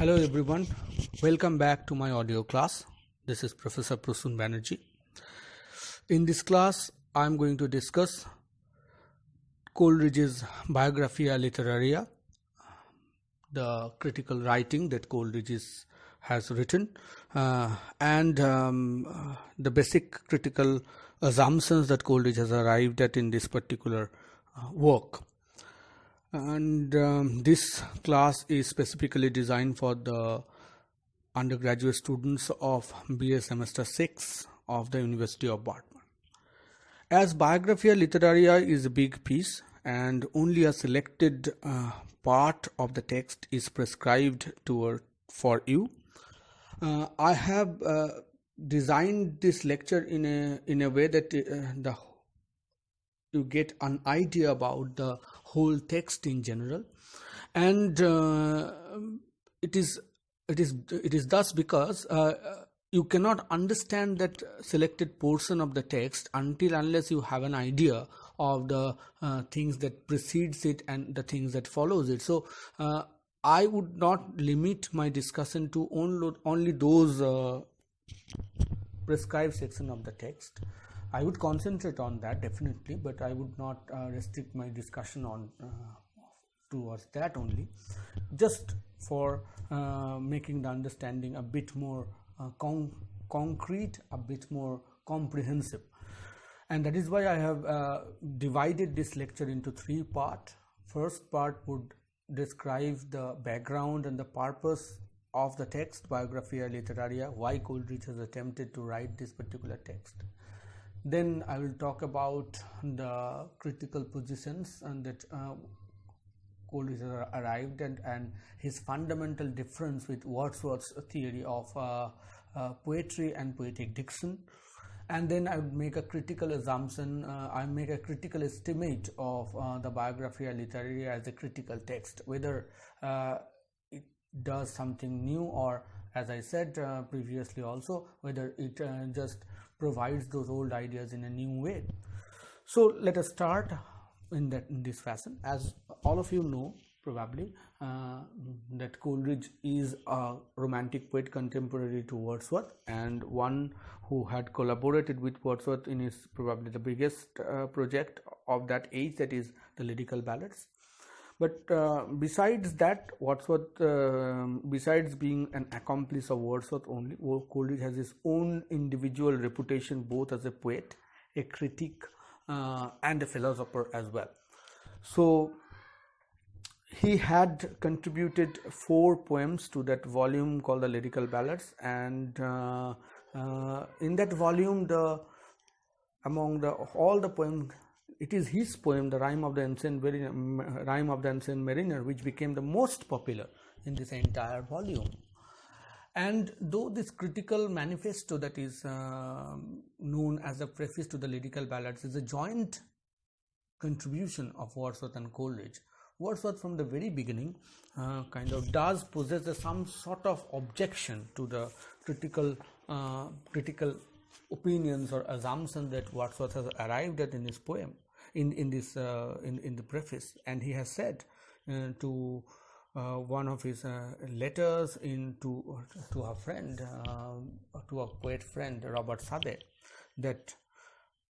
Hello everyone, welcome back to my audio class. This is Professor Prasun Banerjee. In this class, I am going to discuss Coleridge's Biographia Literaria, the critical writing that Coleridge has written, and the basic critical assumptions that Coleridge has arrived at in this particular work. And this class is specifically designed for the undergraduate students of BA semester 6 of the University of Bartman. As Biographia Literaria is a big piece and only a selected part of the text is prescribed for you, I have designed this lecture in a way that you get an idea about the whole text in general, and it is thus because you cannot understand that selected portion of the text unless you have an idea of the things that precedes it and the things that follows it. So I would not limit my discussion to only those prescribed section of the text. I would concentrate on that definitely, but I would not restrict my discussion on towards that only, just for making the understanding a bit more concrete, a bit more comprehensive. And that is why I have divided this lecture into three parts. First part would describe the background and the purpose of the text, Biographia Literaria, why Coleridge has attempted to write this particular text. Then I will talk about the critical positions and that Coleridge has arrived at, and his fundamental difference with Wordsworth's theory of poetry and poetic diction. And then I would make a critical assumption, I make a critical estimate of the Biographia Literaria as a critical text, whether it does something new, or, as I said previously also, whether it just provides those old ideas in a new way. So let us start in this fashion. As all of you know probably, that Coleridge is a romantic poet contemporary to Wordsworth, and one who had collaborated with Wordsworth in his probably the biggest project of that age, that is the lyrical ballads. But besides that, Wordsworth, besides being an accomplice of Wordsworth only, Coleridge has his own individual reputation both as a poet, a critic, and a philosopher as well. So he had contributed 4 poems to that volume called the Lyrical Ballads, and in that volume, among all the poems, it is his poem, the Rime of the Ancient Mariner, which became the most popular in this entire volume. And though this critical manifesto that is known as a preface to the Lyrical Ballads is a joint contribution of Wordsworth and Coleridge, Wordsworth from the very beginning kind of does possess some sort of objection to the critical opinions or assumptions that Wordsworth has arrived at in his poem, in the preface. And he has said to one of his letters to a friend, to a poet friend, Robert Sade, that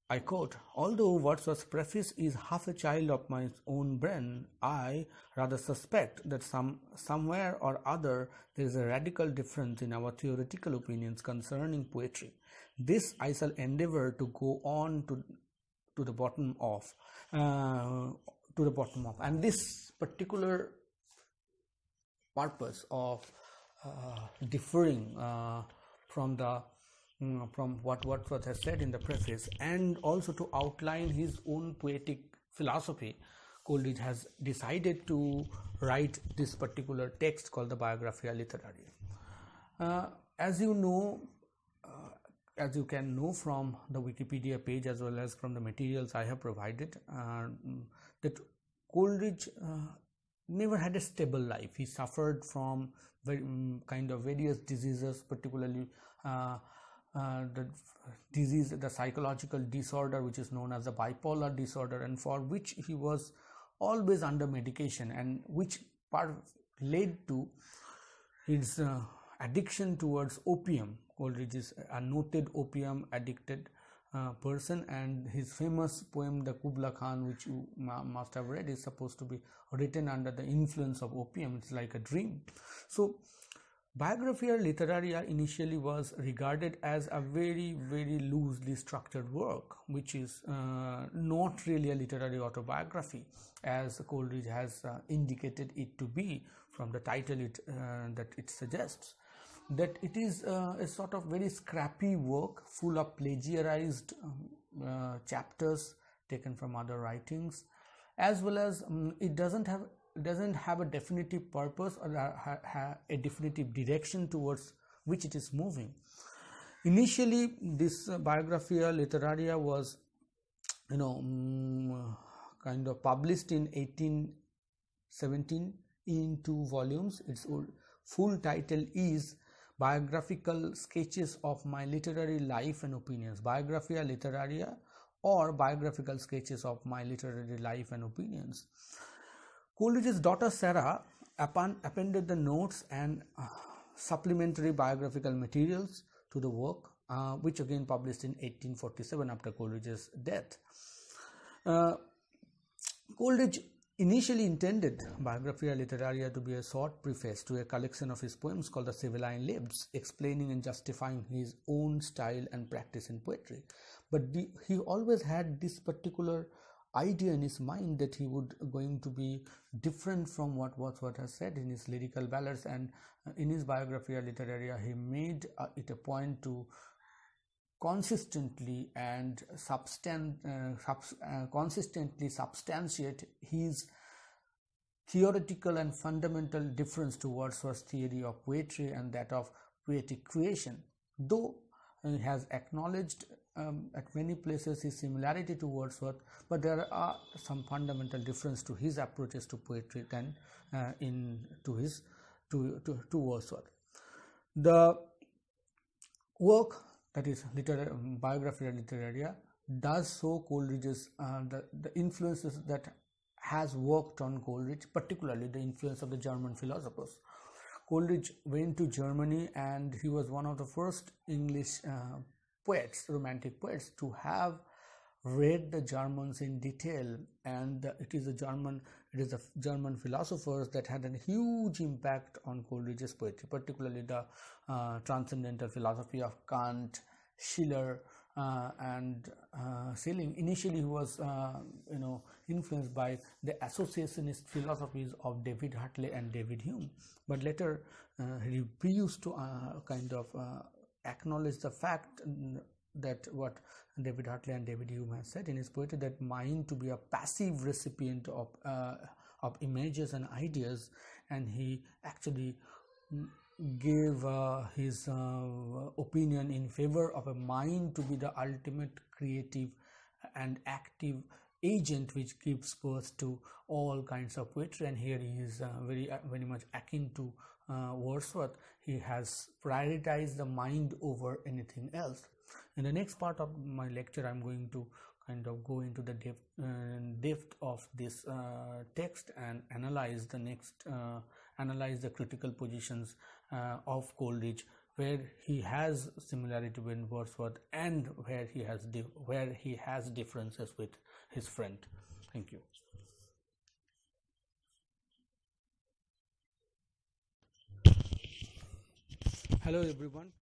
I quote, "Although Wordsworth's preface is half a child of my own brain, I rather suspect that somewhere or other there is a radical difference in our theoretical opinions concerning poetry. This I shall endeavor to go on to the bottom of, and this particular purpose of differing from what Wordsworth has said in the preface, and also to outline his own poetic philosophy, Coleridge has decided to write this particular text called the Biographia Literaria. As you know, as you can know from the Wikipedia page as well as from the materials I have provided, that Coleridge never had a stable life. He suffered from various diseases, particularly the psychological disorder which is known as the bipolar disorder, and for which he was always under medication, and which part led to his addiction towards opium. Coleridge is a noted opium addicted person, and his famous poem the Kubla Khan, which you must have read, is supposed to be written under the influence of opium. It's like a dream. So Biographia Literaria initially was regarded as a very, very loosely structured work, which is not really a literary autobiography, as Coleridge has indicated it to be from the title that it suggests. That it is a sort of very scrappy work full of plagiarized chapters taken from other writings, as well as it doesn't have a definitive purpose or a definitive direction towards which it is moving. Initially, this Biographia Literaria was, kind of published in 1817 in 2 volumes. Its full title is Biographical Sketches of My Literary Life and Opinions, Biographia Literaria, or Biographical Sketches of My Literary Life and Opinions. Coleridge's daughter Sarah appended the notes and supplementary biographical materials to the work, which again published in 1847 after Coleridge's death. Coleridge initially intended Biographia Literaria to be a short preface to a collection of his poems called the Sibylline Lives, explaining and justifying his own style and practice in poetry. But he always had this particular idea in his mind that he would going to be different from what Wordsworth has said in his lyrical ballads, and in his Biographia Literaria he made it a point to consistently and consistently substantiate his theoretical and fundamental difference to Wordsworth's theory of poetry and that of poetic creation. Though he has acknowledged at many places his similarity to Wordsworth, but there are some fundamental difference to his approaches to poetry than to Wordsworth. The work, that is Biographia Literaria, does show Coleridge's the influences that has worked on Coleridge, particularly the influence of the German philosophers. Coleridge went to Germany, and he was one of the first English poets, romantic poets, to have read the Germans in detail, and it is the German philosophers that had a huge impact on Coleridge's poetry, particularly the transcendental philosophy of Kant, Schiller, and Schelling. Initially, he was influenced by the associationist philosophies of David Hartley and David Hume, but later he refused to acknowledge the fact that what David Hartley and David Hume has said in his poetry, that mind to be a passive recipient of images and ideas, and he actually gave his opinion in favor of a mind to be the ultimate creative and active agent which gives birth to all kinds of poetry. And here he is very much akin to Wordsworth. He has prioritized the mind over anything else. In the next part of my lecture, I'm going to kind of go into the depth of this text and analyze the critical positions of Coleridge, where he has similarity with Wordsworth and where he has differences with his friend. Thank you. Hello everyone.